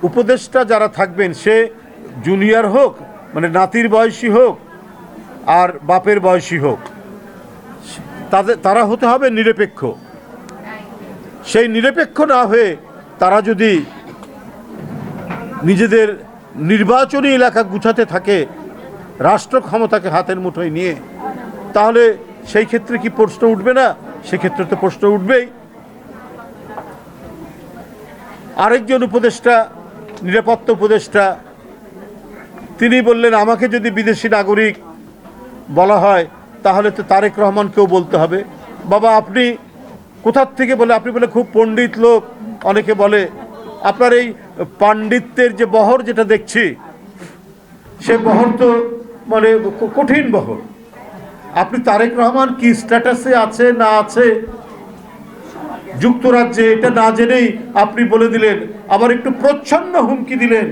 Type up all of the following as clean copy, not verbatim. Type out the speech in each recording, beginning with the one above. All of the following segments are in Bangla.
উপদেষ্টা যারা থাকবেন সে জুনিয়র হোক, মানে নাতির বয়সী হোক আর বাপের বয়সী হোক, তারা হতে হবে নিরপেক্ষ। সেই নিরপেক্ষ না হয়ে তারা যদি নিজেদের নির্বাচনী এলাকা গুছাতে থাকে রাষ্ট্র ক্ষমতাকে হাতের মুঠোয় নিয়ে, তাহলে সেই ক্ষেত্রে কি প্রশ্ন উঠবে না? সেক্ষেত্রে তো প্রশ্ন উঠবেই। আরেকজন উপদেষ্টা, নিরাপত্তা উপদেষ্টা, তিনি বললেন আমাকে যদি বিদেশি নাগরিক বলা হয় তাহলে তো তারেক রহমানকেও বলতে হবে। বাবা আপনি কোথার থেকে বলে? আপনি বলে খুব পণ্ডিত লোক, অনেকে বলে। আপনার এই পাণ্ডিত্যের যে বহর যেটা দেখছি, সে বহর তো মানে কঠিন বহর। আপনি তারেক রহমান কি স্ট্যাটাসে আছে না আছে যুক্তরাজ্যে, এটা না জেনেই আপনি বলে দিলেন, আবার একটু প্রচ্ছন্ন হুমকি দিলেন,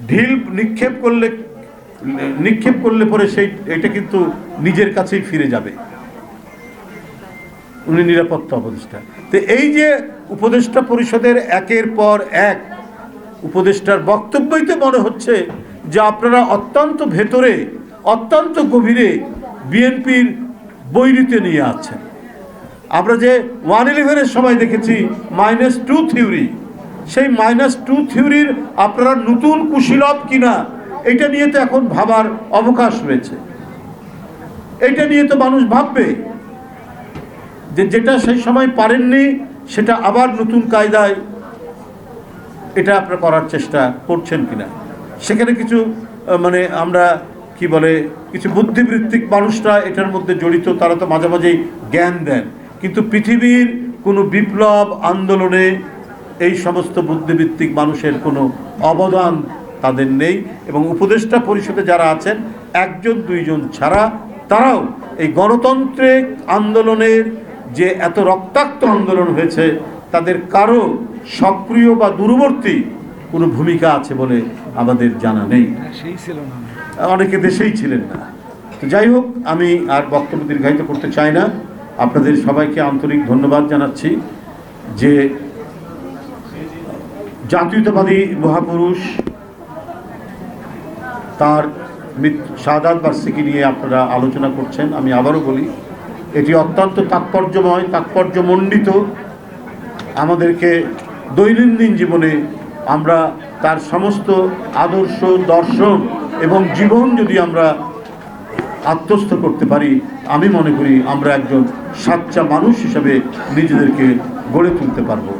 ঢিল নিক্ষেপ করলে পরে এটা কিন্তু নিজের কাছেই ফিরে যাবে। উনি নিরাপত্তা উপদেষ্টা। তো এই যে উপদেষ্টা পরিষদের একের পর এক উপদেষ্টার বক্তব্যই তো মনে হচ্ছে যে আপনারা অত্যন্ত ভেতরে, অত্যন্ত গভীরে বিএনপির বৈরিতে নিয়ে আছেন। আমরা যে 111-এর সময় দেখেছি -2 থিওরি, সেই -2 থিওরির আপনারা নতুন কুশীলব কিনা এটা নিয়ে তো এখন ভাবার অবকাশ রয়েছে। এটা নিয়ে তো মানুষ ভাববে যে যেটা সেই সময় পারেননি সেটা আবার নতুন কায়দায় এটা আপনারা করার চেষ্টা করছেন কিনা। সেখানে কিছু মানে আমরা কি বলে, কিছু বুদ্ধিবৃত্তিক মানুষরা এটার মধ্যে জড়িত, তারা তো মাঝে মাঝেই জ্ঞান দেন, কিন্তু পৃথিবীর কোনো বিপ্লব আন্দোলনে এই সমস্ত বুদ্ধিবৃত্তিক মানুষের কোনো অবদান তাদের নেই। এবং উপদেষ্টা পরিষদে যারা আছেন একজন দুইজন ছাড়া, তারাও এই গণতান্ত্রিক আন্দোলনের যে এত রক্তাক্ত আন্দোলন হয়েছে তাদের কারো সক্রিয় বা দূরবর্তী কোনো ভূমিকা আছে বলে আমাদের জানা নেই। অনেকে দেশেই ছিলেন না। তো যাই হোক, আমি আর বক্তব্য দীর্ঘায়িত করতে চাই না। আপনাদের সবাইকে আন্তরিক ধন্যবাদ জানাচ্ছি যে জাতীয়তাবাদী মহাপুরুষ তার শাহাদাত বার্ষিকী নিয়ে আপনারা আলোচনা করছেন। আমি আবারও বলি, এটি অত্যন্ত তাৎপর্যময়, তাৎপর্যমণ্ডিত। আমাদেরকে দৈনন্দিন জীবনে আমরা তার সমস্ত আদর্শ, দর্শন এবং জীবন যদি আমরা আত্মস্থ করতে পারি, আমি মনে করি আমরা একজন সাচ্চা মানুষ হিসেবে নিজেদেরকে গড়ে তুলতে পারবো।